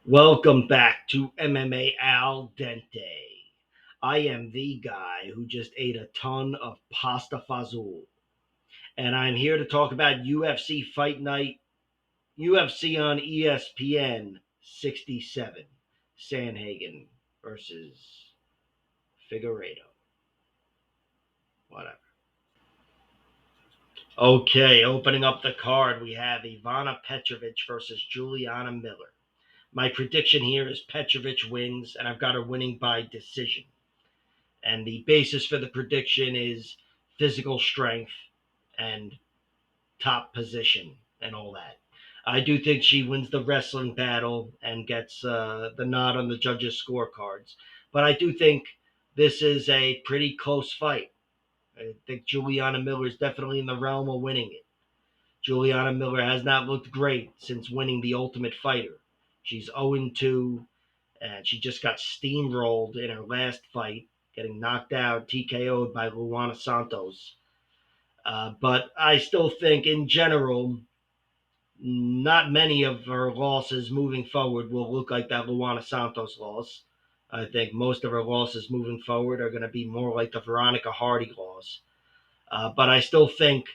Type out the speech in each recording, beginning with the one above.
Welcome back to MMA Al Dente. I am the guy who just ate a ton of pasta fazool, and I'm here to talk about UFC Fight Night, UFC on ESPN 67, Sandhagen versus Figueiredo. Whatever. Okay, opening up the card, we have Ivana Petrovic versus Juliana Miller. My prediction here is Petrovic wins, and I've got her winning by decision. And the basis for the prediction is physical strength and top position and all that. I do think she wins the wrestling battle and gets the nod on the judges' scorecards. But I do think this is a pretty close fight. I think Juliana Miller is definitely in the realm of winning it. Juliana Miller has not looked great since winning the Ultimate Fighter. She's 0-2, and she just got steamrolled in her last fight, getting knocked out, TKO'd by Luana Santos. But I still think, in general, not many of her losses moving forward will look like that Luana Santos loss. I think most of her losses moving forward are going to be more like the Veronica Hardy loss. But I still think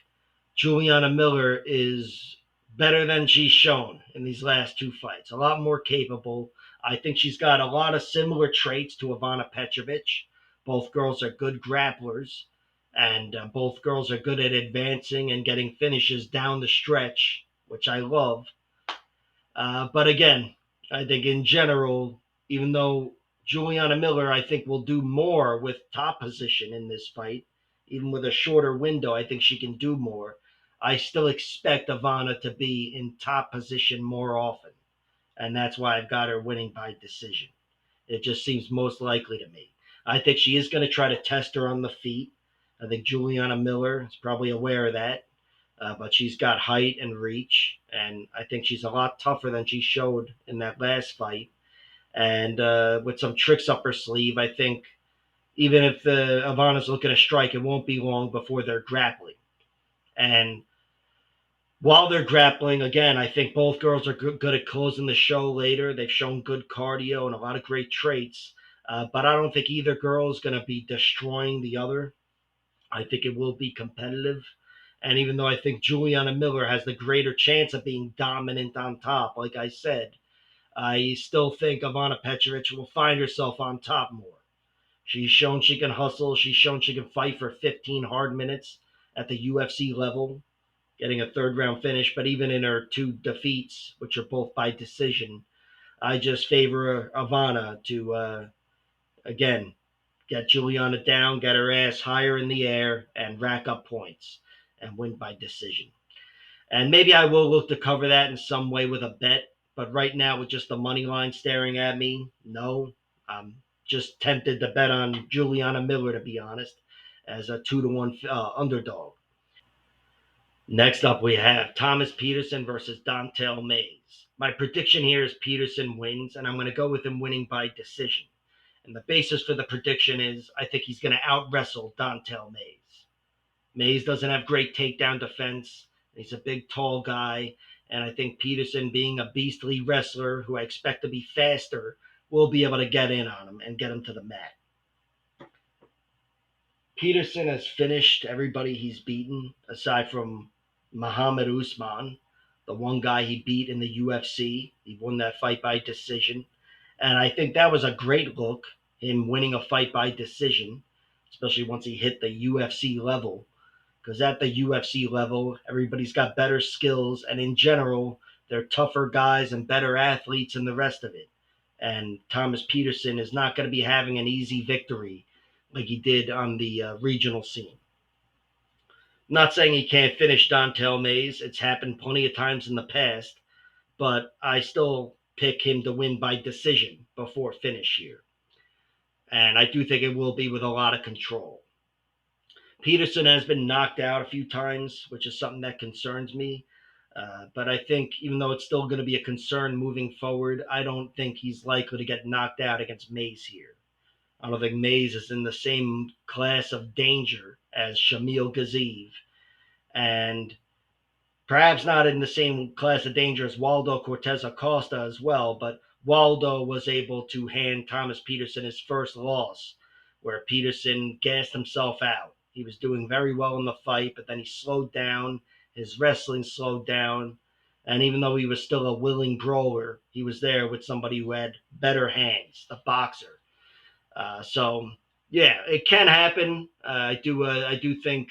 Juliana Miller is better than she's shown in these last two fights. A lot more capable. I think she's got a lot of similar traits to Ivana Petrovic. Both girls are good grapplers, and both girls are good at advancing and getting finishes down the stretch, which I love. But again, I think in general, even though Juliana Miller, I think, will do more with top position in this fight, even with a shorter window, I think she can do more. I still expect Ivana to be in top position more often, and that's why I've got her winning by decision. It just seems most likely to me. I think she is going to try to test her on the feet. I think Juliana Miller is probably aware of that, but she's got height and reach, and I think she's a lot tougher than she showed in that last fight. And with some tricks up her sleeve, I think even if Ivana's looking to strike, it won't be long before they're grappling. And while they're grappling, again, I think both girls are good at closing the show later. They've shown good cardio and a lot of great traits. But I don't think either girl is going to be destroying the other. I think it will be competitive. And even though I think Juliana Miller has the greater chance of being dominant on top, like I said, I still think Ivana Petrovic will find herself on top more. She's shown she can hustle. She's shown she can fight for 15 hard minutes at the UFC level, getting a third round finish. But even in her two defeats, which are both by decision, I just favor Ivana to, again, get Juliana down, get her ass higher in the air, and rack up points and win by decision. And maybe I will look to cover that in some way with a bet. But right now, with just the money line staring at me, no. I'm just tempted to bet on Juliana Miller, to be honest, as a 2-1 underdog. Next up, we have Thomas Petersen versus Dontel Mays. My prediction here is Petersen wins, and I'm going to go with him winning by decision. And the basis for the prediction is I think he's going to out wrestle Dontel Mays. Mays doesn't have great takedown defense. He's a big, tall guy. And I think Petersen, being a beastly wrestler who I expect to be faster, will be able to get in on him and get him to the mat. Petersen has finished everybody he's beaten, aside from Muhammad Usman, the one guy he beat in the UFC. He won that fight by decision. And I think that was a great look, him winning a fight by decision, especially once he hit the UFC level. Because at the UFC level, everybody's got better skills, and in general, they're tougher guys and better athletes and the rest of it. And Thomas Petersen is not going to be having an easy victory like he did on the regional scene. Not saying he can't finish Dontel Mays. It's happened plenty of times in the past, but I still pick him to win by decision before finish here. And I do think it will be with a lot of control. Petersen has been knocked out a few times, which is something that concerns me. But I think even though it's still going to be a concern moving forward, I don't think he's likely to get knocked out against Mays here. I don't think Mays is in the same class of danger as Shamil Gaziev, and perhaps not in the same class of danger as Waldo Cortez Acosta as well. But Waldo was able to hand Thomas Petersen his first loss, where Petersen gassed himself out. He was doing very well in the fight, but then he slowed down. His wrestling slowed down. And even though he was still a willing brawler, he was there with somebody who had better hands, the boxer. So yeah, it can happen. I do think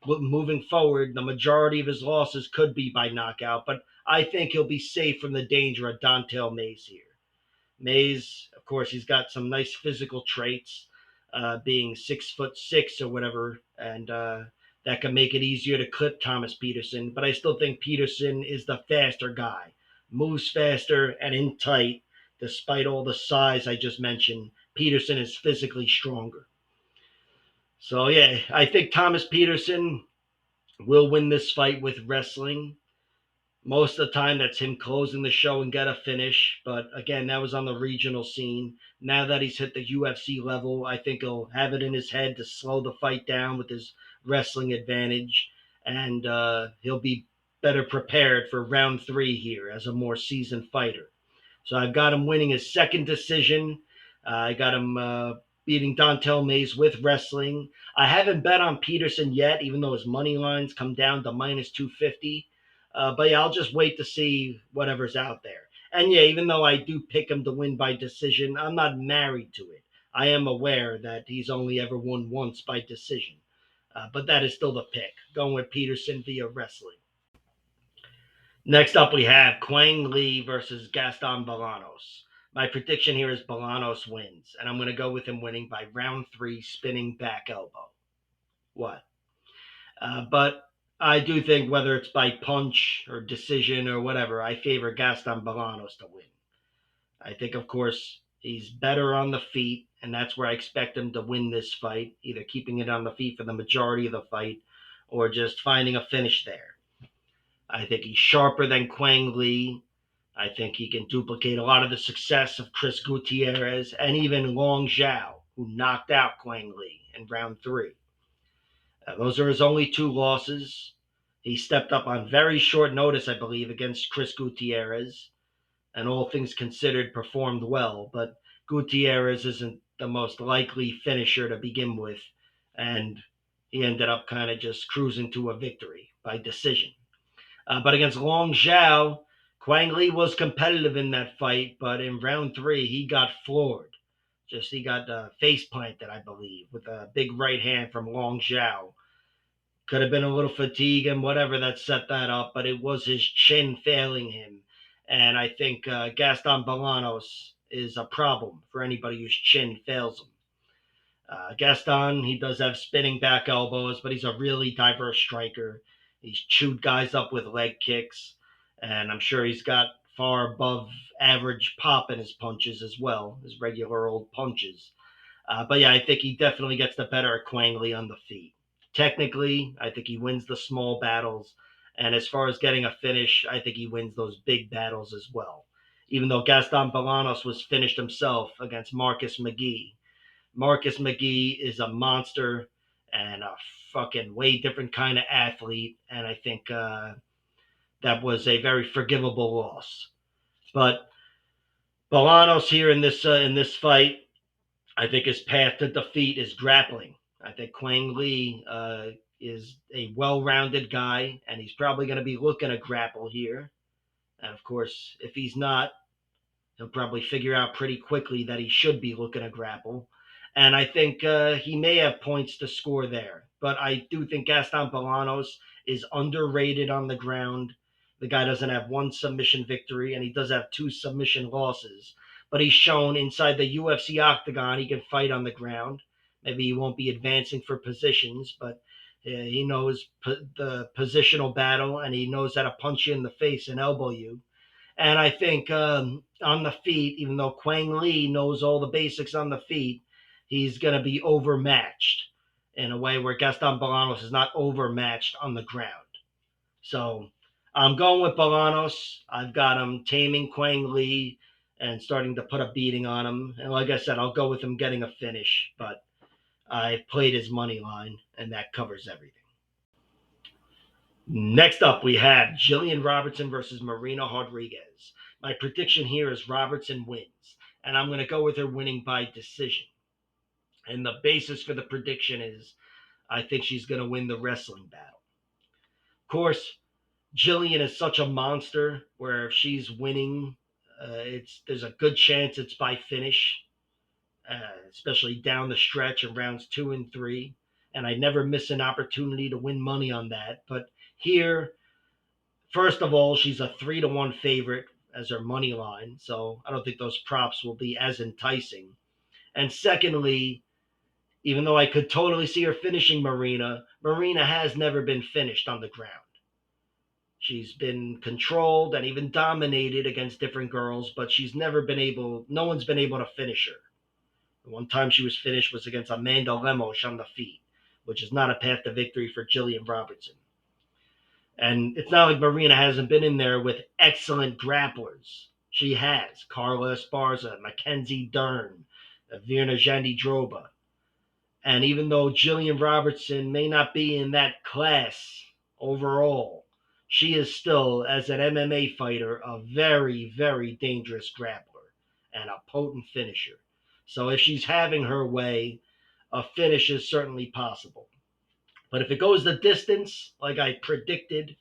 moving forward, the majority of his losses could be by knockout, but I think he'll be safe from the danger of Dontel Mays here. Mays, of course, he's got some nice physical traits, being 6'6" or whatever, and that can make it easier to clip Thomas Petersen. But I still think Petersen is the faster guy, moves faster and in tight. Despite all the size I just mentioned, Petersen is physically stronger. So yeah, I think Thomas Petersen will win this fight with wrestling. Most of the time, that's him closing the show and get a finish. But again, that was on the regional scene. Now that he's hit the UFC level, I think he'll have it in his head to slow the fight down with his wrestling advantage. And he'll be better prepared for round 3 here as a more seasoned fighter. So I've got him winning his second decision. I got him beating Dontel Mays with wrestling. I haven't bet on Petersen yet, even though his money lines come down to minus 250. But yeah, I'll just wait to see whatever's out there. And yeah, even though I do pick him to win by decision, I'm not married to it. I am aware that he's only ever won once by decision. But that is still the pick, going with Petersen via wrestling. Next up, we have Quang Lee versus Gaston Bolanos. My prediction here is Bolanos wins, and I'm going to go with him winning by round 3 spinning back elbow. What? But I do think whether it's by punch or decision or whatever, I favor Gaston Bolanos to win. I think, of course, he's better on the feet, and that's where I expect him to win this fight, either keeping it on the feet for the majority of the fight or just finding a finish there. I think he's sharper than Quang Lee. I think he can duplicate a lot of the success of Chris Gutierrez and even Long Zhao, who knocked out Quang Lee in round 3. Those are his only 2 losses. He stepped up on very short notice, I believe, against Chris Gutierrez, and all things considered, performed well. But Gutierrez isn't the most likely finisher to begin with, and he ended up kind of just cruising to a victory by decision. But against Long Zhao, Quang Lee was competitive in that fight, but in round 3, he got floored. He got face planted, I believe, with a big right hand from Long Zhao. Could have been a little fatigue and whatever that set that up, but it was his chin failing him. And I think Gaston Bolanos is a problem for anybody whose chin fails him. Gaston, he does have spinning back elbows, but he's a really diverse striker. He's chewed guys up with leg kicks, and I'm sure he's got far above average pop in his punches as well, his regular old punches. But yeah, I think he definitely gets the better of Quang Lee on the feet. Technically, I think he wins the small battles, and as far as getting a finish, I think he wins those big battles as well. Even though Gaston Bolanos was finished himself against Marcus McGee, Marcus McGee is a monster and a fucking way different kind of athlete, and I think that was a very forgivable loss. But Bolanos here in this fight, I think his path to defeat is grappling. I think Quang Lee is a well-rounded guy, and he's probably going to be looking to grapple here. And of course, if he's not, he'll probably figure out pretty quickly that he should be looking to grapple. And I think he may have points to score there. But I do think Gaston Bolanos is underrated on the ground. The guy doesn't have one submission victory, and he does have 2 submission losses. But he's shown inside the UFC octagon he can fight on the ground. Maybe he won't be advancing for positions, but he knows the positional battle, and he knows how to punch you in the face and elbow you. And I think on the feet, even though Quang Lee knows all the basics on the feet, he's going to be overmatched in a way where Gaston Bolanos is not overmatched on the ground. So I'm going with Bolanos. I've got him taming Quang Lee and starting to put a beating on him. And like I said, I'll go with him getting a finish, but I've played his money line, and that covers everything. Next up, we have Jillian Robertson versus Marina Rodriguez. My prediction here is Robertson wins, and I'm going to go with her winning by decision. And the basis for the prediction is I think she's going to win the wrestling battle. Of course, Jillian is such a monster where if she's winning, there's a good chance it's by finish, especially down the stretch in rounds 2 and 3. And I never miss an opportunity to win money on that. But here, first of all, she's a 3-1 favorite as her money line, so I don't think those props will be as enticing. And secondly, even though I could totally see her finishing Marina, Marina has never been finished on the ground. She's been controlled and even dominated against different girls, but no one's been able to finish her. The one time she was finished was against Amanda Lemos on the feet, which is not a path to victory for Jillian Robertson. And it's not like Marina hasn't been in there with excellent grapplers. She has Carla Esparza, Mackenzie Dern, Virna Jandiroba. And even though Jillian Robertson may not be in that class overall, she is still, as an MMA fighter, a very, very dangerous grappler and a potent finisher. So if she's having her way, a finish is certainly possible. But if it goes the distance, like I predicted,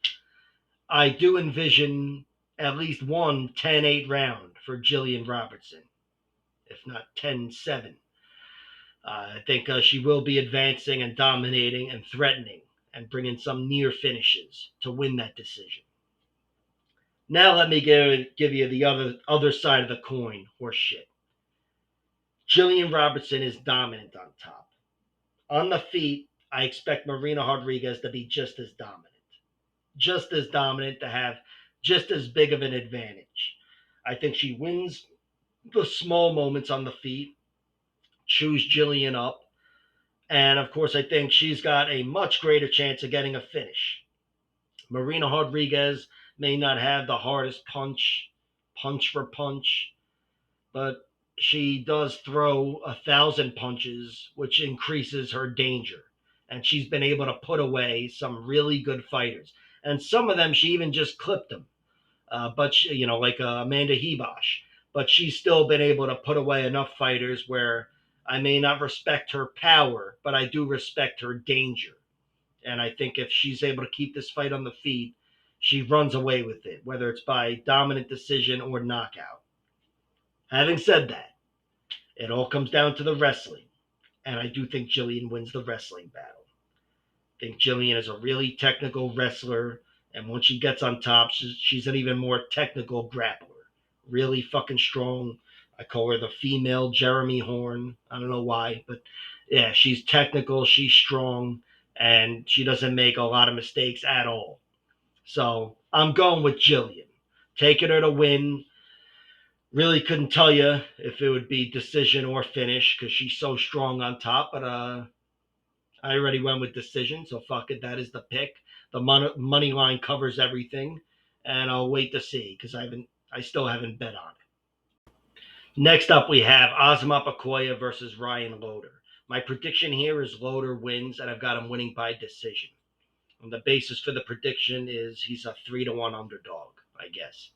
I do envision at least one 10-8 round for Jillian Robertson, if not 10-7. I think she will be advancing and dominating and threatening and bringing some near finishes to win that decision. Now let me give you the other side of the coin, horse shit. Jillian Robertson is dominant on top. On the feet, I expect Marina Rodriguez to be just as dominant. Just as dominant, to have just as big of an advantage. I think she wins the small moments on the feet, chews Jillian up, and of course, I think she's got a much greater chance of getting a finish. Marina Rodriguez may not have the hardest punch for punch, but she does throw 1,000 punches, which increases her danger. And she's been able to put away some really good fighters. And some of them, she even just clipped them. Like Amanda Hebosh. But she's still been able to put away enough fighters where I may not respect her power, but I do respect her danger. And I think if she's able to keep this fight on the feet, she runs away with it, whether it's by dominant decision or knockout. Having said that, it all comes down to the wrestling. And I do think Jillian wins the wrestling battle. I think Jillian is a really technical wrestler. And once she gets on top, she's an even more technical grappler. Really fucking strong. I call her the female Jeremy Horn. I don't know why, but yeah, she's technical, she's strong, and she doesn't make a lot of mistakes at all. So I'm going with Jillian. Taking her to win. Really couldn't tell you if it would be decision or finish because she's so strong on top, but I already went with decision, so fuck it, that is the pick. The money line covers everything, and I'll wait to see because I still haven't bet on it. Next up, we have Azamat Bekoev versus Ryan Loder. My prediction here is Loder wins, and I've got him winning by decision. And the basis for the prediction is he's a 3-1 underdog, I guess.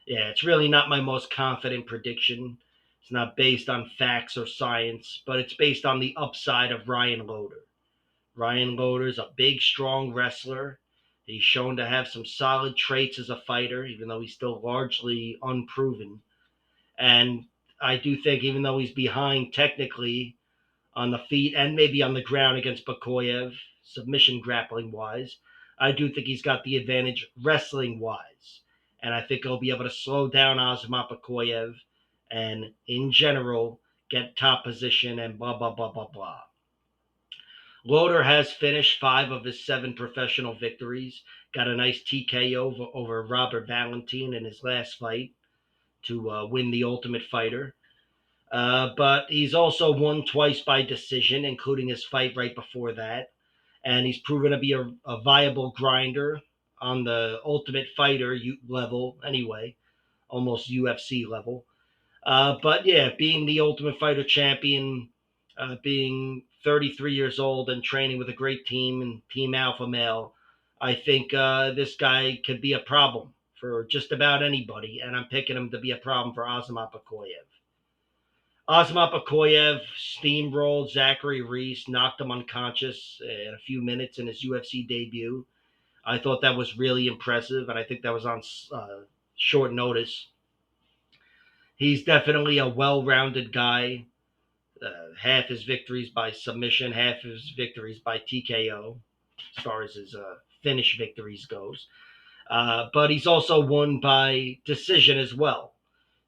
Yeah, it's really not my most confident prediction. It's not based on facts or science, but it's based on the upside of Ryan Loder. Ryan Loder's a big, strong wrestler. He's shown to have some solid traits as a fighter, even though he's still largely unproven. And I do think, even though he's behind technically on the feet and maybe on the ground against Bekoev, submission grappling wise, I do think he's got the advantage wrestling wise. And I think he'll be able to slow down Azamat Bekoev and, in general, get top position and blah, blah, blah, blah, blah. Loder has finished 5 of his 7 professional victories. Got a nice TKO over Robert Valentin in his last fight to win the Ultimate Fighter. But he's also won twice by decision, including his fight right before that. And he's proven to be a viable grinder on the Ultimate Fighter level anyway, almost UFC level. But yeah, being the Ultimate Fighter champion, being 33 years old and training with a great team and Team Alpha Male, I think this guy could be a problem for just about anybody, and I'm picking him to be a problem for Azamat Bekoev. Azamat Bekoev steamrolled Zachary Reese, knocked him unconscious in a few minutes in his UFC debut. I thought that was really impressive, and I think that was on short notice. He's definitely a well-rounded guy. Half his victories by submission, half his victories by TKO, as far as his finish victories goes. But he's also won by decision as well.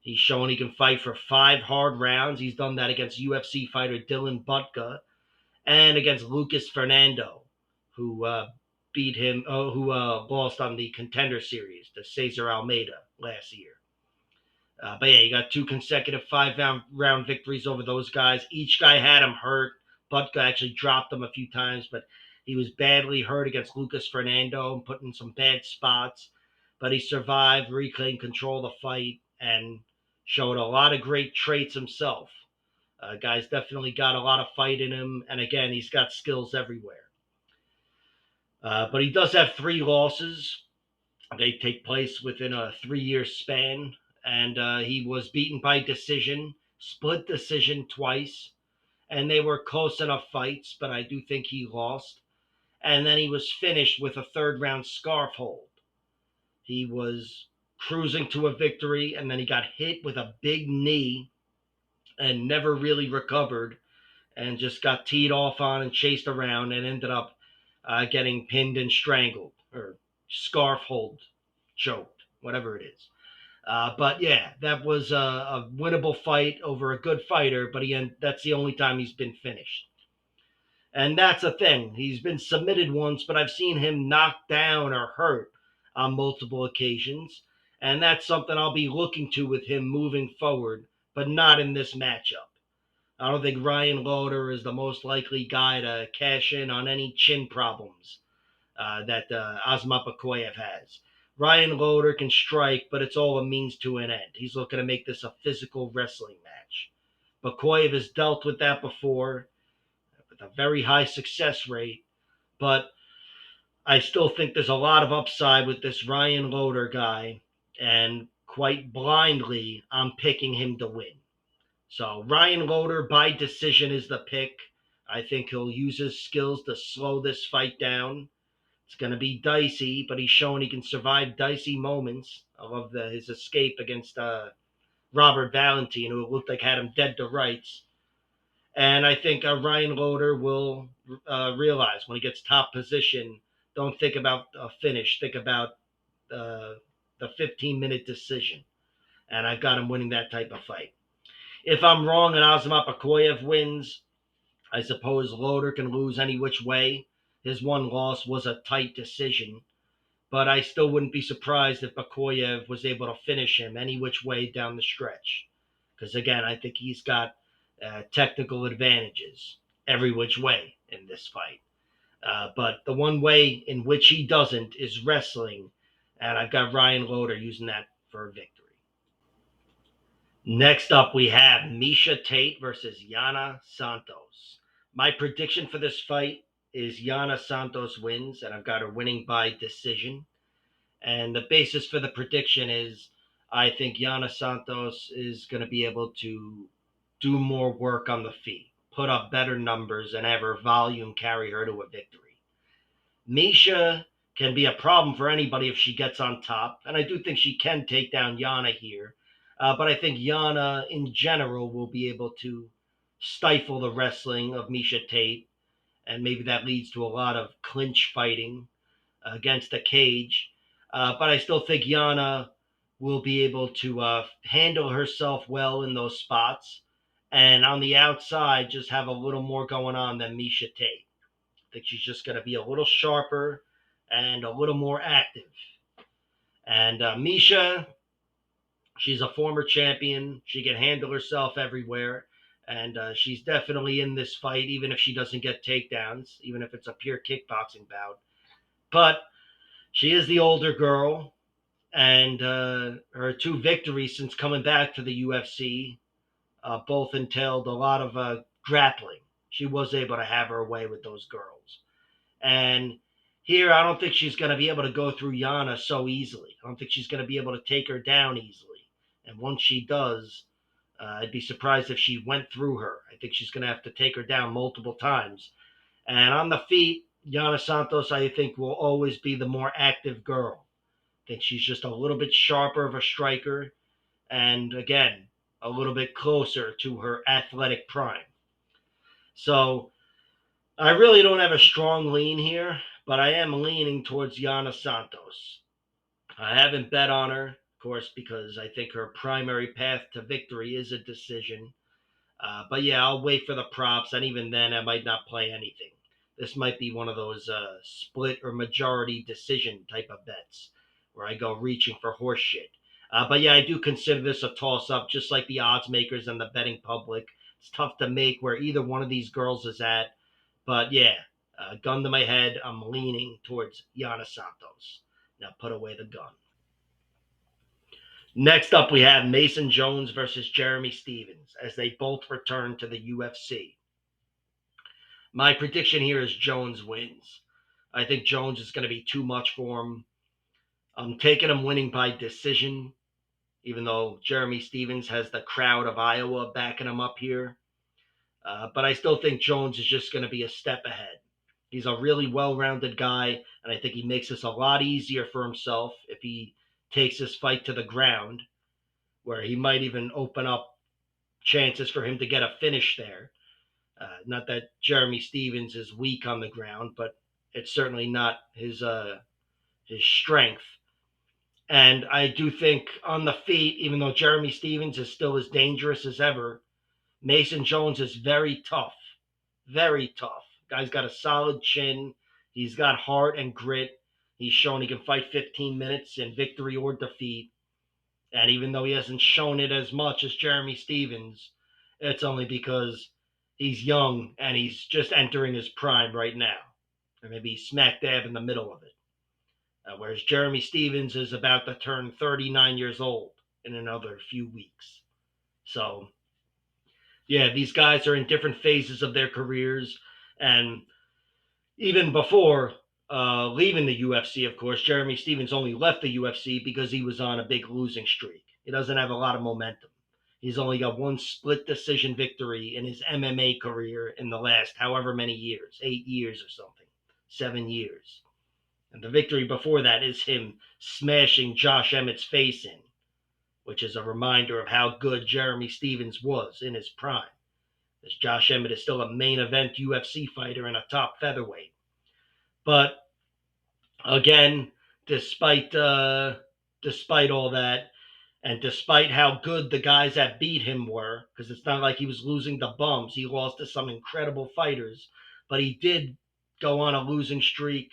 He's shown he can fight for 5 hard rounds. He's done that against UFC fighter Dylan Butka and against Lucas Fernando, who beat him, who lost on the Contender Series to Cesar Almeida last year. But yeah, you got 2 consecutive 5 round victories over those guys. Each guy had him hurt. Butka actually dropped him a few times, but he was badly hurt against Lucas Fernando and put in some bad spots. But he survived, reclaimed control of the fight, and showed a lot of great traits himself. Guy's definitely got a lot of fight in him, and again, he's got skills everywhere. But he does have 3 losses. They take place within a 3-year span, and he was beaten by decision, split decision twice, and they were close enough fights, but I do think he lost. And then he was finished with a 3rd round scarf hold. He was cruising to a victory, and then he got hit with a big knee and never really recovered and just got teed off on and chased around and ended up getting pinned and strangled or scarf hold, choked, whatever it is. But yeah, that was a winnable fight over a good fighter, but that's the only time he's been finished. And that's a thing. He's been submitted once, but I've seen him knocked down or hurt on multiple occasions. And that's something I'll be looking to with him moving forward, but not in this matchup. I don't think Ryan Loder is the most likely guy to cash in on any chin problems that Azamat Bekoev has. Ryan Loder can strike, but it's all a means to an end. He's looking to make this a physical wrestling match. Bekoev has dealt with that before with a very high success rate, but I still think there's a lot of upside with this Ryan Loder guy, and quite blindly, I'm picking him to win. So Ryan Loder by decision is the pick. I think he'll use his skills to slow this fight down. It's going to be dicey, but he's shown he can survive dicey moments. I love his escape against Robert Valentin, who looked like had him dead to rights. And I think Ryan Loder will realize when he gets top position, don't think about a finish, think about uh, the 15-minute decision. And I've got him winning that type of fight. If I'm wrong and Azamat Bekoev wins, I suppose Loder can lose any which way. His one loss was a tight decision, but I still wouldn't be surprised if Bekoev was able to finish him any which way down the stretch. Because again, I think he's got technical advantages every which way in this fight. But the one way in which he doesn't is wrestling, and I've got Ryan Loder using that for a victory. Next up, we have Miesha Tate versus Yana Santos. My prediction for this fight is Yana Santos wins, and I've got her winning by decision. And the basis for the prediction is I think Yana Santos is going to be able to do more work on the feet, put up better numbers, and have her volume carry her to a victory. Miesha can be a problem for anybody if she gets on top, and I do think she can take down Yana here. But I think Yana, in general, will be able to stifle the wrestling of Miesha Tate, and maybe that leads to a lot of clinch fighting against a cage. But I still think Yana will be able to handle herself well in those spots, and on the outside, just have a little more going on than Miesha Tate. I think she's just going to be a little sharper and a little more active. And Miesha, she's a former champion. She can handle herself everywhere. And she's definitely in this fight, even if she doesn't get takedowns, even if it's a pure kickboxing bout. But she is the older girl, and her 2 victories since coming back to the UFC both entailed a lot of grappling. She was able to have her way with those girls. And Here, I don't think she's going to be able to go through Yana so easily. I don't think she's going to be able to take her down easily. And once she does, I'd be surprised if she went through her. I think she's going to have to take her down multiple times. And on the feet, Yana Santos, I think, will always be the more active girl. I think she's just a little bit sharper of a striker. And again, a little bit closer to her athletic prime. So I really don't have a strong lean here, but I am leaning towards Yana Santos. I haven't bet on her, of course, because I think her primary path to victory is a decision. But yeah, I'll wait for the props, and even then, I might not play anything. This might be one of those split or majority decision type of bets where I go reaching for horse shit. But yeah, I do consider this a toss up, just like the odds makers and the betting public. It's tough to make where either one of these girls is at. But yeah, gun to my head, I'm leaning towards Yana Santos. Now put away the gun. Next up, we have Mason Jones versus Jeremy Stevens as they both return to the UFC. My prediction here is Jones wins. I think Jones is going to be too much for him. I'm taking him winning by decision, even though Jeremy Stevens has the crowd of Iowa backing him up here. But I still think Jones is just going to be a step ahead. He's a really well-rounded guy, and I think he makes this a lot easier for himself if he takes this fight to the ground, where he might even open up chances for him to get a finish there. Not that Jeremy Stevens is weak on the ground, but it's certainly not his strength. And I do think on the feet, even though Jeremy Stevens is still as dangerous as ever, Mason Jones is very tough. Very tough. Guy's got a solid chin. He's got heart and grit. He's shown he can fight 15 minutes in victory or defeat. And even though he hasn't shown it as much as Jeremy Stevens, it's only because he's young and he's just entering his prime right now. Or maybe smack dab in the middle of it. Whereas Jeremy Stevens is about to turn 39 years old in another few weeks. So yeah, these guys are in different phases of their careers. And even before leaving the UFC, of course, Jeremy Stevens only left the UFC because he was on a big losing streak. He doesn't have a lot of momentum. He's only got one split decision victory in his MMA career in the last however many years, 8 years or something, 7 years. And the victory before that is him smashing Josh Emmett's face in, which is a reminder of how good Jeremy Stevens was in his prime. As Josh Emmett is still a main event UFC fighter and a top featherweight. But again, despite all that, and despite how good the guys that beat him were, because it's not like he was losing to bums, he lost to some incredible fighters, but he did go on a losing streak.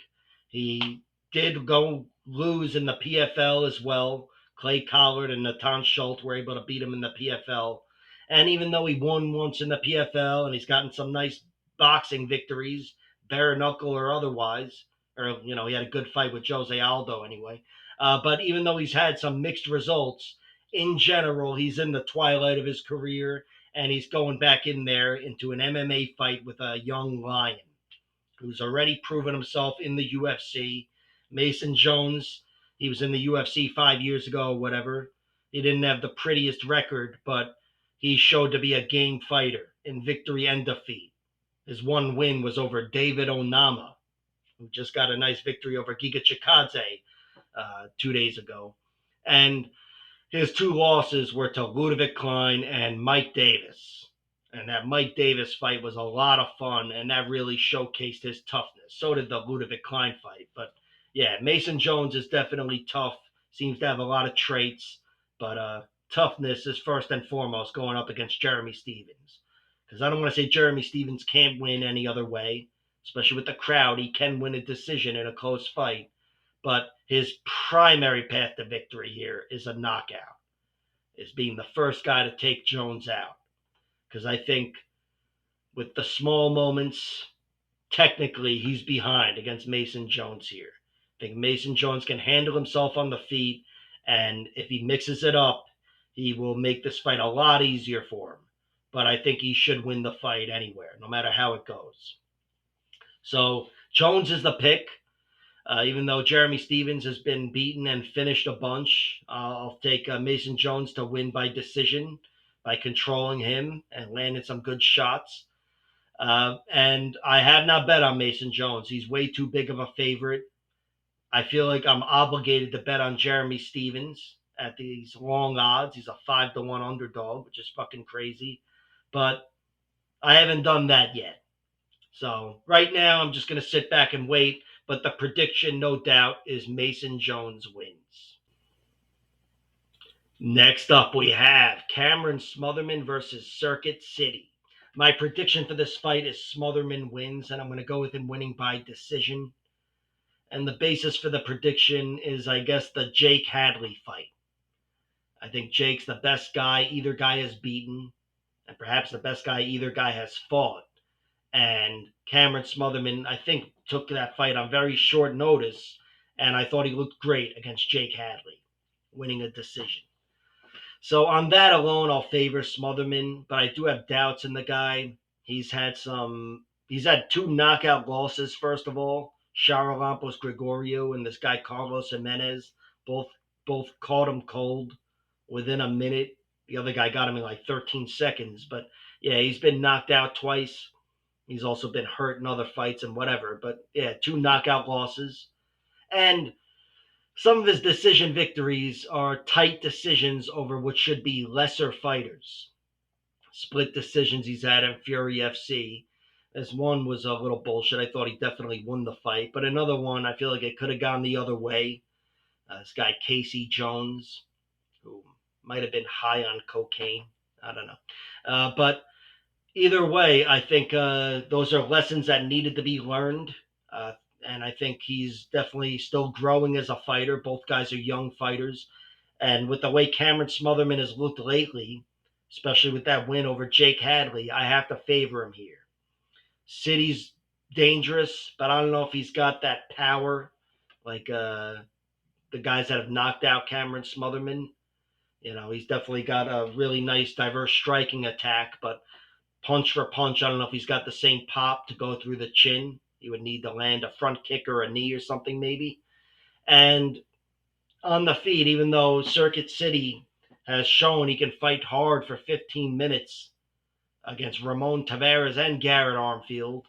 He did go lose in the PFL as well. Clay Collard and Natan Schultz were able to beat him in the PFL. And even though he won once in the PFL and he's gotten some nice boxing victories, bare knuckle or otherwise, or, he had a good fight with Jose Aldo anyway. But even though he's had some mixed results, in general, he's in the twilight of his career and he's going back in there into an MMA fight with a young lion who's already proven himself in the UFC. Mason Jones, he was in the UFC 5 years ago or whatever. He didn't have the prettiest record, but he showed to be a game fighter in victory and defeat. His one win was over David Onama, who just got a nice victory over Giga Chikadze 2 days ago. And his two losses were to Ludovic Klein and Mike Davis. And that Mike Davis fight was a lot of fun, and that really showcased his toughness. So did the Ludovic Klein fight. But yeah, Mason Jones is definitely tough, seems to have a lot of traits, but toughness is first and foremost going up against Jeremy Stevens. Because I don't want to say Jeremy Stevens can't win any other way, especially with the crowd. He can win a decision in a close fight, but his primary path to victory here is a knockout, is being the first guy to take Jones out. Because I think with the small moments, technically he's behind against Mason Jones here. I think Mason Jones can handle himself on the feet, and if he mixes it up, he will make this fight a lot easier for him. But I think he should win the fight anywhere, no matter how it goes. So Jones is the pick. Even though Jeremy Stevens has been beaten and finished a bunch, I'll take Mason Jones to win by decision by controlling him and landing some good shots. And I have not bet on Mason Jones. He's way too big of a favorite. I feel like I'm obligated to bet on Jeremy Stevens at these long odds. He's a 5-1 underdog, which is fucking crazy. But I haven't done that yet. So right now, I'm just going to sit back and wait. But the prediction, no doubt, is Mason Jones wins. Next up, we have Cameron Smotherman versus Circuit City. My prediction for this fight is Smotherman wins, and I'm going to go with him winning by decision. And the basis for the prediction is, I guess, the Jake Hadley fight. I think Jake's the best guy either guy has beaten, and perhaps the best guy either guy has fought. And Cameron Smotherman, I think, took that fight on very short notice, and I thought he looked great against Jake Hadley, winning a decision. So on that alone, I'll favor Smotherman, but I do have doubts in the guy. He's had two knockout losses, first of all. Charalampos Gregorio and this guy Carlos Jimenez both caught him cold within a minute. The other guy got him in like 13 seconds. But yeah, he's been knocked out twice. He's also been hurt in other fights and whatever. But yeah, two knockout losses. And some of his decision victories are tight decisions over what should be lesser fighters. Split decisions he's had in Fury FC. This one was a little bullshit. I thought he definitely won the fight. But another one, I feel like it could have gone the other way. This guy, Casey Jones, who might have been high on cocaine. I don't know. But either way, I think those are lessons that needed to be learned. And I think he's definitely still growing as a fighter. Both guys are young fighters. And with the way Cameron Smotherman has looked lately, especially with that win over Jake Hadley, I have to favor him here. City's dangerous, but I don't know if he's got that power like the guys that have knocked out Cameron Smotherman. You know, he's definitely got a really nice, diverse striking attack, but punch for punch, I don't know if he's got the same pop to go through the chin. He would need to land a front kick or a knee or something maybe. And on the feet, even though Circuit City has shown he can fight hard for 15 minutes against Ramon Tavares and Garrett Armfield.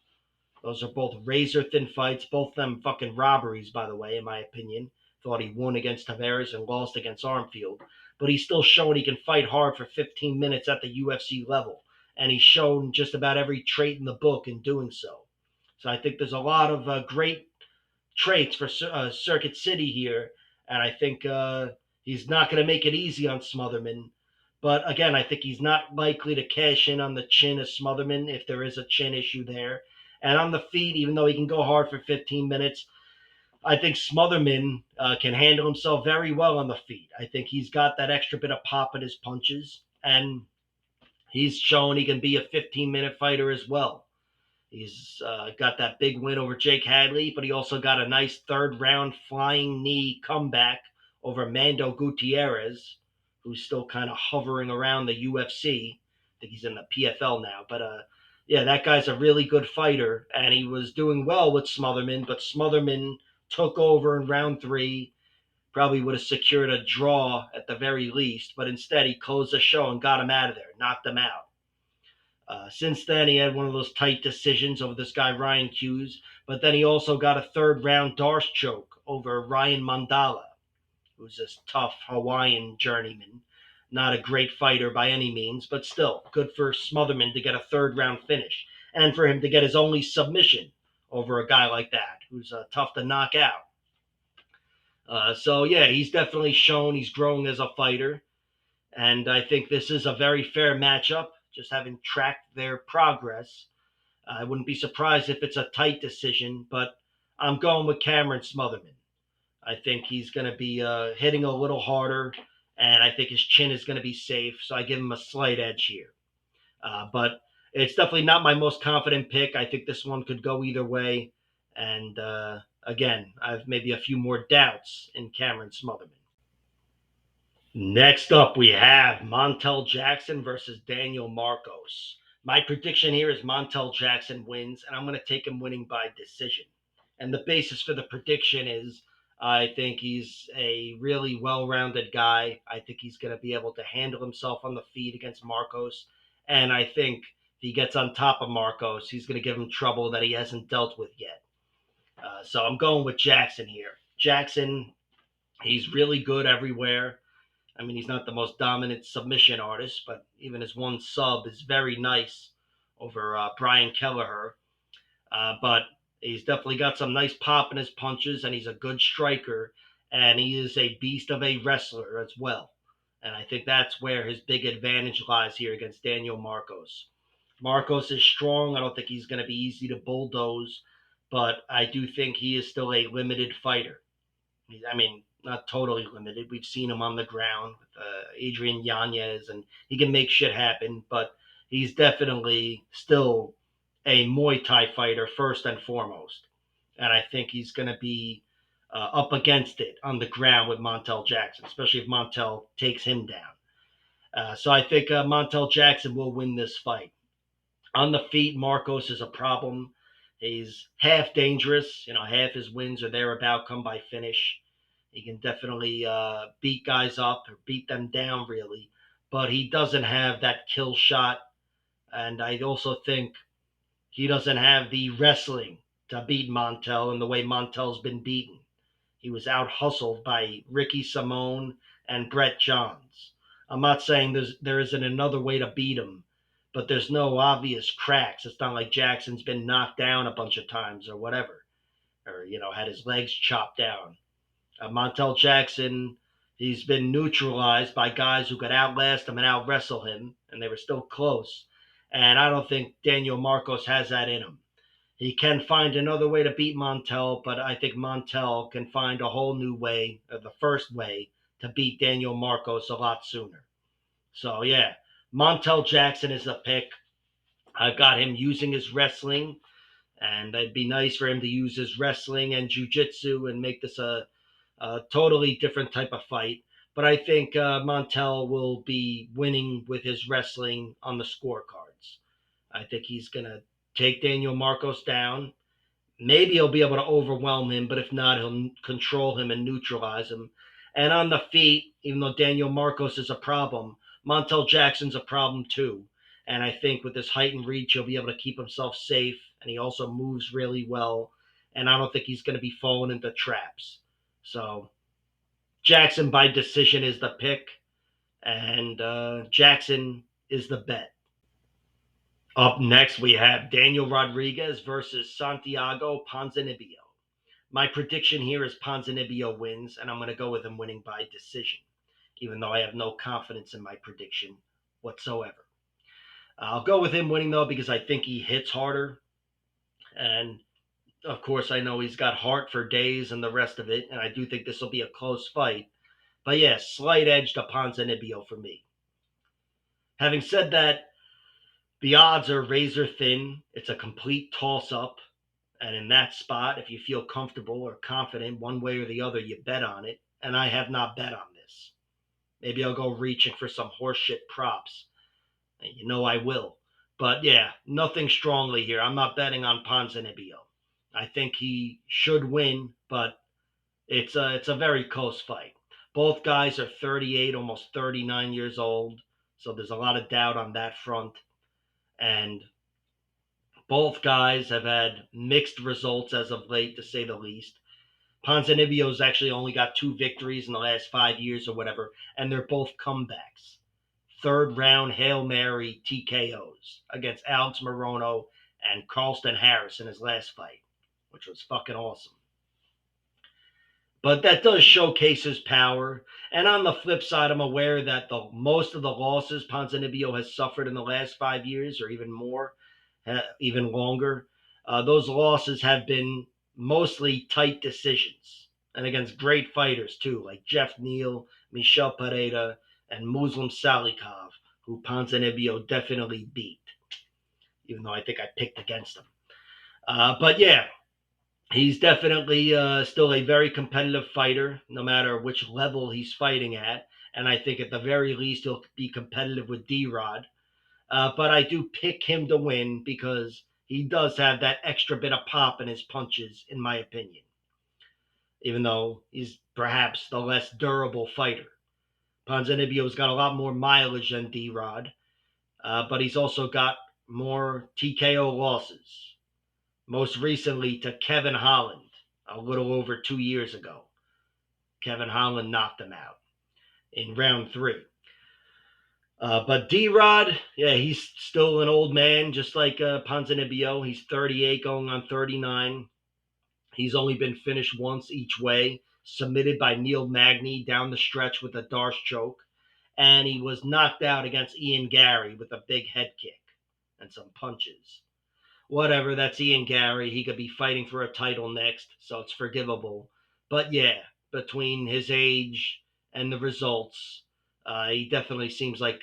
Those are both razor thin fights, both of them fucking robberies, by the way, in my opinion. Thought he won against Tavares and lost against Armfield. But he's still shown he can fight hard for 15 minutes at the UFC level. And he's shown just about every trait in the book in doing so. So I think there's a lot of great traits for Circuit City here. And I think he's not going to make it easy on Smotherman. But again, I think he's not likely to cash in on the chin of Smotherman if there is a chin issue there. And on the feet, even though he can go hard for 15 minutes, I think Smotherman can handle himself very well on the feet. I think he's got that extra bit of pop in his punches. And he's shown he can be a 15-minute fighter as well. He's got that big win over Jake Hadley, but he also got a nice third-round flying knee comeback over Mando Gutierrez, who's still kind of hovering around the UFC. I think he's in the PFL now. But, yeah, that guy's a really good fighter, and he was doing well with Smotherman, but Smotherman took over in round 3, probably would have secured a draw at the very least, but instead he closed the show and got him out of there, knocked him out. Since then, he had one of those tight decisions over this guy, Ryan Hughes. But then he also got a third-round Darce choke over Ryan Mandala, who's this tough Hawaiian journeyman. Not a great fighter by any means, but still good for Smotherman to get a third-round finish. And for him to get his only submission over a guy like that, who's tough to knock out. So, yeah, he's definitely shown he's growing as a fighter. And I think this is a very fair matchup. Just having tracked their progress, I wouldn't be surprised if it's a tight decision, but I'm going with Cameron Smotherman. I think he's going to be hitting a little harder, and I think his chin is going to be safe, so I give him a slight edge here. But it's definitely not my most confident pick. I think this one could go either way, and again, I have maybe a few more doubts in Cameron Smotherman. Next up, we have Montel Jackson versus Daniel Marcos. My prediction here is Montel Jackson wins, and I'm going to take him winning by decision. And the basis for the prediction is I think he's a really well-rounded guy. I think he's going to be able to handle himself on the feet against Marcos. And I think if he gets on top of Marcos, he's going to give him trouble that he hasn't dealt with yet. So I'm going with Jackson here. Jackson, he's really good everywhere. I mean, he's not the most dominant submission artist, but even his one sub is very nice over Brian Kelleher. But he's definitely got some nice pop in his punches, and he's a good striker, and he is a beast of a wrestler as well. And I think that's where his big advantage lies here against Daniel Marcos. Marcos is strong. I don't think he's going to be easy to bulldoze, but I do think he is still a limited fighter. I mean, not totally limited. We've seen him on the ground with Adrian Yanez, and he can make shit happen, but he's definitely still a Muay Thai fighter first and foremost. And I think he's going to be up against it on the ground with Montel Jackson, especially if Montel takes him down. So I think Montel Jackson will win this fight. On the feet, Marcos is a problem. He's half dangerous. Half his wins or thereabout come by finish. He can definitely beat guys up or beat them down, really. But he doesn't have that kill shot. And I also think he doesn't have the wrestling to beat Montel in the way Montel's been beaten. He was out hustled by Ricky Simone and Brett Johns. I'm not saying there isn't another way to beat him, but there's no obvious cracks. It's not like Jackson's been knocked down a bunch of times or whatever, or had his legs chopped down. Montel Jackson, he's been neutralized by guys who could outlast him and out wrestle him, and they were still close. And I don't think Daniel Marcos has that in him. He can find another way to beat Montel, but I think Montel can find a whole new way, the first way, to beat Daniel Marcos a lot sooner. So, yeah, Montel Jackson is the pick. I've got him using his wrestling, and it'd be nice for him to use his wrestling and jiu-jitsu and make this a totally different type of fight. But I think Montel will be winning with his wrestling on the scorecards. I think he's going to take Daniel Marcos down. Maybe he'll be able to overwhelm him, but if not, he'll control him and neutralize him. And on the feet, even though Daniel Marcos is a problem, Montel Jackson's a problem too. And I think with his height and reach, he'll be able to keep himself safe. And he also moves really well. And I don't think he's going to be falling into traps. So Jackson by decision is the pick. And Jackson is the bet. Up next, we have Daniel Rodriguez versus Santiago Ponzinnibio. My prediction here is Ponzinnibio wins, and I'm going to go with him winning by decision, even though I have no confidence in my prediction whatsoever. I'll go with him winning, though, because I think he hits harder. And, of course, I know he's got heart for days and the rest of it, and I do think this will be a close fight. But, yeah, slight edge to Ponzinnibio for me. Having said that, the odds are razor thin. It's a complete toss-up. And in that spot, if you feel comfortable or confident one way or the other, you bet on it. And I have not bet on this. Maybe I'll go reaching for some horseshit props. And I will. But yeah, nothing strongly here. I'm not betting on Ponzinnibio. I think he should win, but it's a very close fight. Both guys are 38, almost 39 years old. So there's a lot of doubt on that front. And both guys have had mixed results as of late, to say the least. Ponzinnibio's actually only got 2 victories in the last 5 years or whatever, and they're both comebacks. Third round Hail Mary TKOs against Alex Morono and Carlston Harris in his last fight, which was fucking awesome. But that does showcase his power. And on the flip side, I'm aware that most of the losses Ponzinnibio has suffered in the last 5 years, or even more, even longer, those losses have been mostly tight decisions. And against great fighters, too, like Jeff Neal, Michel Pereira, and Muslim Salikov, who Ponzinnibio definitely beat, even though I think I picked against him. But yeah, he's definitely still a very competitive fighter, no matter which level he's fighting at. And I think at the very least he'll be competitive with D-Rod. But I do pick him to win because he does have that extra bit of pop in his punches, in my opinion, even though he's perhaps the less durable fighter. Ponzinnibio's got a lot more mileage than D-Rod, but he's also got more TKO losses. Most recently to Kevin Holland a little over 2 years ago. Kevin Holland knocked him out in round three. But D-Rod, yeah, he's still an old man, just like Ponzinnibio. He's 38 going on 39. He's only been finished once each way, submitted by Neil Magny down the stretch with a Darce choke. And he was knocked out against Ian Gary with a big head kick and some punches. Whatever, that's Ian Gary. He could be fighting for a title next, so it's forgivable. But yeah, between his age and the results, he definitely seems like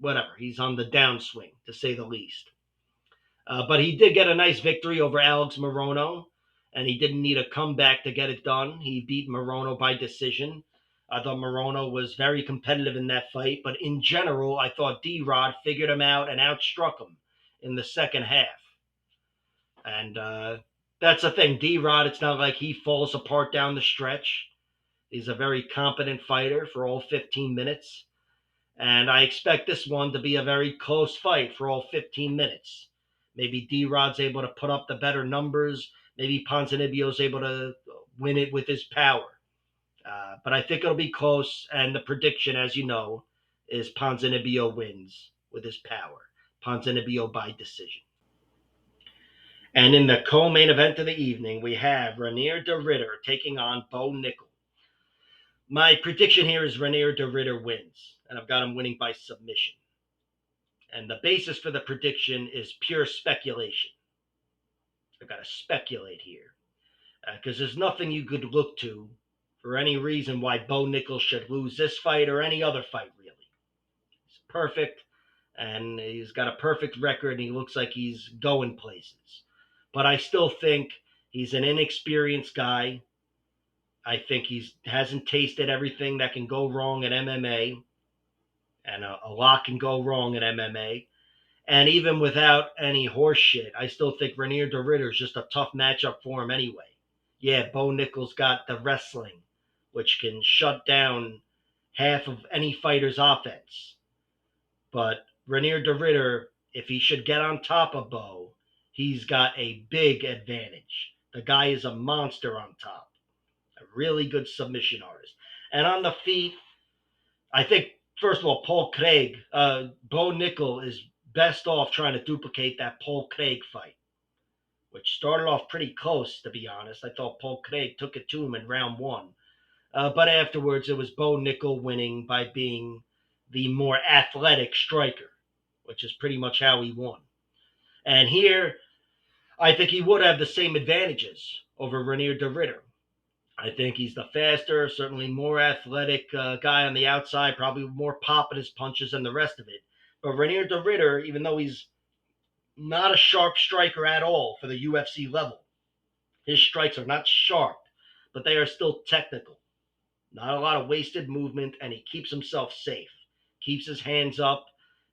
whatever. He's on the downswing, to say the least. But he did get a nice victory over Alex Morono, and he didn't need a comeback to get it done. He beat Morono by decision. I thought Morono was very competitive in that fight, but in general, I thought D-Rod figured him out and outstruck him in the second half. And that's the thing. D-Rod, it's not like he falls apart down the stretch. He's a very competent fighter for all 15 minutes. And I expect this one to be a very close fight for all 15 minutes. Maybe D-Rod's able to put up the better numbers. Maybe Ponzinnibio's able to win it with his power. But I think it'll be close. And the prediction, as you know, is Ponzinnibio wins with his power. Ponzinnibio by decision. And in the co-main event of the evening, we have Ranier de Ridder taking on Bo Nickal. My prediction here is Ranier de Ridder wins, and I've got him winning by submission. And the basis for the prediction is pure speculation. I've got to speculate here, because there's nothing you could look to for any reason why Bo Nickal should lose this fight or any other fight, really. He's perfect, and he's got a perfect record, and he looks like he's going places. But I still think he's an inexperienced guy. I think he hasn't tasted everything that can go wrong in MMA, and a lot can go wrong in MMA. And even without any horse shit, I still think Ranier de Ridder is just a tough matchup for him anyway. Yeah, Bo Nickal's got the wrestling, which can shut down half of any fighter's offense. But Ranier de Ridder, if he should get on top of Bo, he's got a big advantage. The guy is a monster on top. A really good submission artist. And on the feet, I think, first of all, Paul Craig, Bo Nickal is best off trying to duplicate that Paul Craig fight, which started off pretty close, to be honest. I thought Paul Craig took it to him in round one. But afterwards, it was Bo Nickal winning by being the more athletic striker, which is pretty much how he won. And here, I think he would have the same advantages over Ranier de Ridder. I think he's the faster, certainly more athletic guy on the outside, probably more pop in his punches than the rest of it. But Ranier de Ridder, even though he's not a sharp striker at all for the UFC level, his strikes are not sharp, but they are still technical. Not a lot of wasted movement, and he keeps himself safe, keeps his hands up,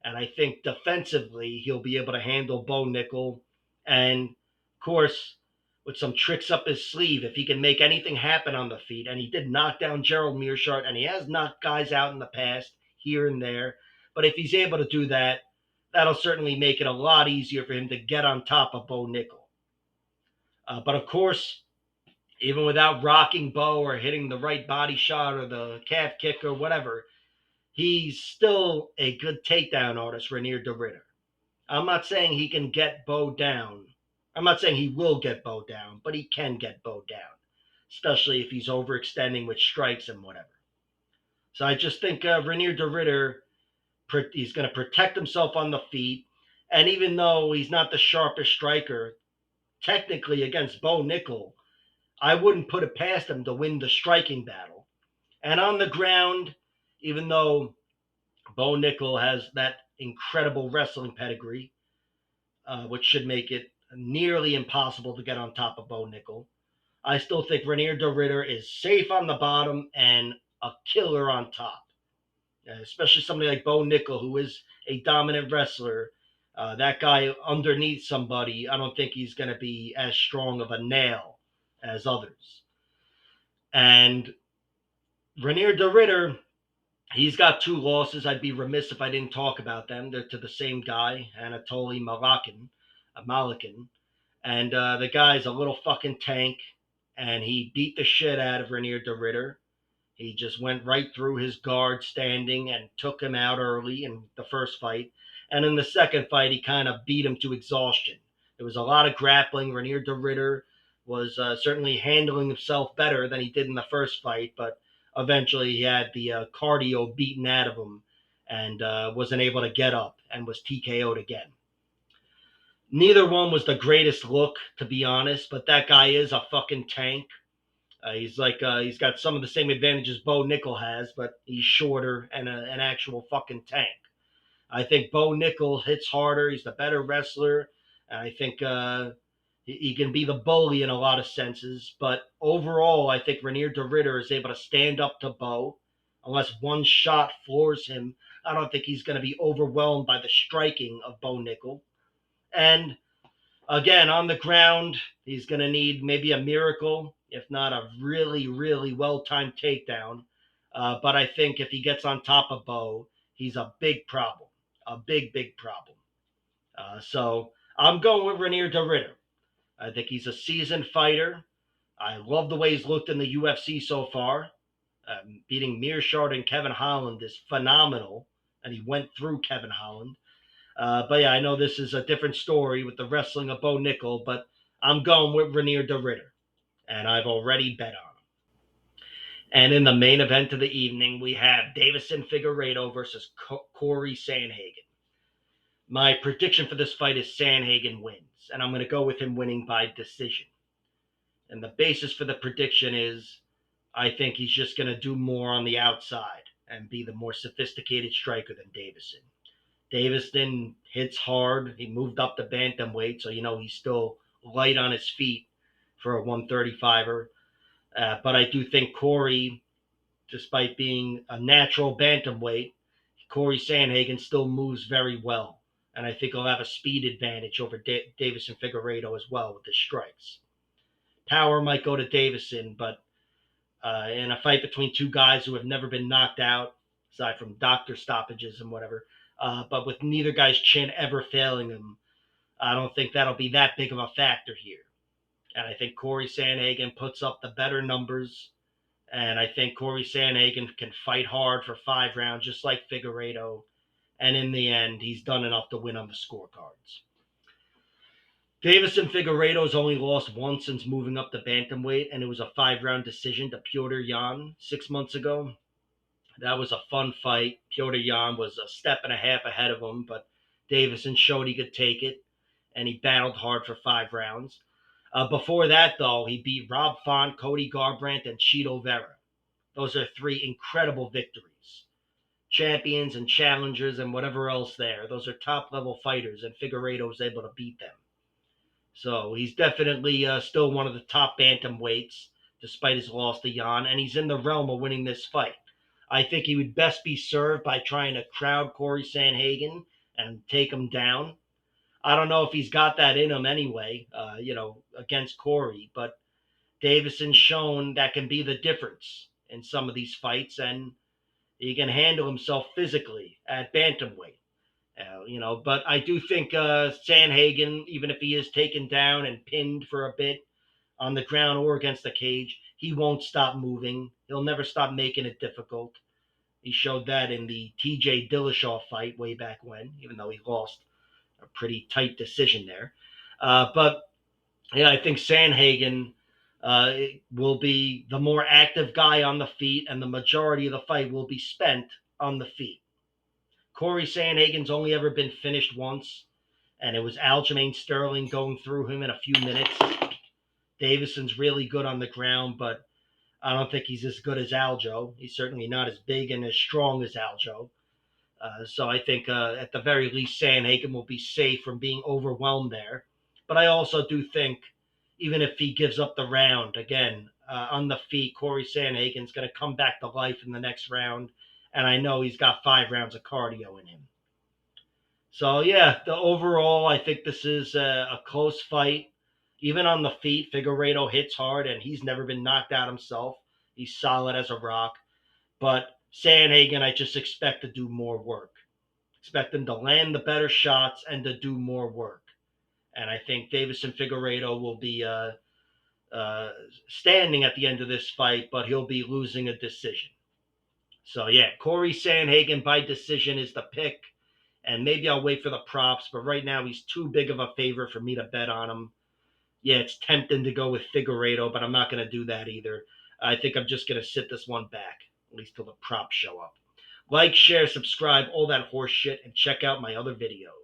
and I think defensively he'll be able to handle Bo Nickal. And, of course, with some tricks up his sleeve, if he can make anything happen on the feet, and he did knock down Gerald Meerschaert, and he has knocked guys out in the past here and there, but if he's able to do that, that'll certainly make it a lot easier for him to get on top of Bo Nickal. But, of course, even without rocking Bo or hitting the right body shot or the calf kick or whatever, he's still a good takedown artist, Ranier de Ridder. I'm not saying he can get Bo down. I'm not saying he will get Bo down, but he can get Bo down, especially if he's overextending with strikes and whatever. So I just think Ranier de Ridder, he's going to protect himself on the feet. And even though he's not the sharpest striker, technically against Bo Nickal, I wouldn't put it past him to win the striking battle. And on the ground, even though Bo Nickal has that incredible wrestling pedigree, which should make it nearly impossible to get on top of Bo Nickal, I still think Ranier de Ridder is safe on the bottom and a killer on top. Especially somebody like Bo Nickal, who is a dominant wrestler. That guy underneath somebody, I don't think he's going to be as strong of a nail as others. And Renier de Ritter, he's got 2 losses. I'd be remiss if I didn't talk about them. They're to the same guy, Anatoly Malakin. And the guy's a little fucking tank, and he beat the shit out of Renier de Ritter. He just went right through his guard standing and took him out early in the first fight. And in the second fight, he kind of beat him to exhaustion. There was a lot of grappling. Renier de Ritter was certainly handling himself better than he did in the first fight, but eventually he had the cardio beaten out of him and wasn't able to get up and was TKO'd again. Neither one was the greatest look, to be honest, but that guy is a fucking tank. He's got some of the same advantages Bo Nickal has, but he's shorter and an actual fucking tank. I think Bo Nickal hits harder. He's the better wrestler. And I think he can be the bully in a lot of senses. But overall, I think Renier de Ritter is able to stand up to Bo. Unless one shot floors him, I don't think he's going to be overwhelmed by the striking of Bo Nickal. And again, on the ground, he's going to need maybe a miracle, if not a really, really well-timed takedown. But I think if he gets on top of Bo, he's a big problem, a big, big problem. So I'm going with Renier de Ritter. I think he's a seasoned fighter. I love the way he's looked in the UFC so far. Beating Mearshart and Kevin Holland is phenomenal, and he went through Kevin Holland. But yeah, I know this is a different story with the wrestling of Bo Nickal, but I'm going with Renier de Ritter, and I've already bet on him. And in the main event of the evening, we have Deiveson Figueiredo versus Corey Sandhagen. My prediction for this fight is Sandhagen wins, and I'm going to go with him winning by decision. And the basis for the prediction is I think he's just going to do more on the outside and be the more sophisticated striker than Deiveson. Deiveson hits hard. He moved up the bantamweight, so he's still light on his feet for a 135er. But I do think Corey, despite being a natural bantamweight, Corey Sandhagen still moves very well. And I think he'll have a speed advantage over Deiveson Figueiredo as well with his strikes. Power might go to Deiveson, but in a fight between two guys who have never been knocked out, aside from doctor stoppages and whatever, but with neither guy's chin ever failing them, I don't think that'll be that big of a factor here. And I think Corey Sandhagen puts up the better numbers, and I think Corey Sandhagen can fight hard for 5 rounds, just like Figueiredo, and in the end, he's done enough to win on the scorecards. Deiveson Figueiredo's only lost once since moving up to bantamweight, and it was a 5-round decision to Petr Yan 6 months ago. That was a fun fight. Petr Yan was a step and a half ahead of him, but Deiveson showed he could take it, and he battled hard for 5 rounds. Before that, though, he beat Rob Font, Cody Garbrandt, and Chito Vera. Those are 3 incredible victories. Champions and challengers and whatever else there. Those are top-level fighters, and Figueiredo was able to beat them. So he's definitely still one of the top bantamweights, despite his loss to Yan, and he's in the realm of winning this fight. I think he would best be served by trying to crowd Corey Sandhagen and take him down. I don't know if he's got that in him anyway, against Corey, but Deiveson's shown that can be the difference in some of these fights, and he can handle himself physically at bantamweight. But I do think Sandhagen, even if he is taken down and pinned for a bit on the ground or against the cage, he won't stop moving. He'll never stop making it difficult. He showed that in the TJ Dillashaw fight way back when, even though he lost a pretty tight decision there. But yeah, I think Sandhagen will be the more active guy on the feet, and the majority of the fight will be spent on the feet. Corey Sandhagen's only ever been finished once, and it was Aljamain Sterling going through him in a few minutes. Deiveson's really good on the ground, but I don't think he's as good as Aljo. He's certainly not as big and as strong as Aljo. So I think at the very least, Sandhagen will be safe from being overwhelmed there. But I also do think, even if he gives up the round, again, on the feet, Corey Sandhagen's going to come back to life in the next round. And I know he's got 5 rounds of cardio in him. So yeah, the overall, I think this is a close fight. Even on the feet, Figueiredo hits hard, and he's never been knocked out himself. He's solid as a rock. But Sandhagen, I just expect to do more work. Expect him to land the better shots and to do more work. And I think Davison Figueiredo will be uh, standing at the end of this fight, but he'll be losing a decision. So yeah, Corey Sandhagen by decision is the pick, and maybe I'll wait for the props. But right now he's too big of a favorite for me to bet on him. Yeah, it's tempting to go with Figueiredo, but I'm not going to do that either. I think I'm just going to sit this one back, at least till the props show up. Like, share, subscribe, all that horse shit, and check out my other videos.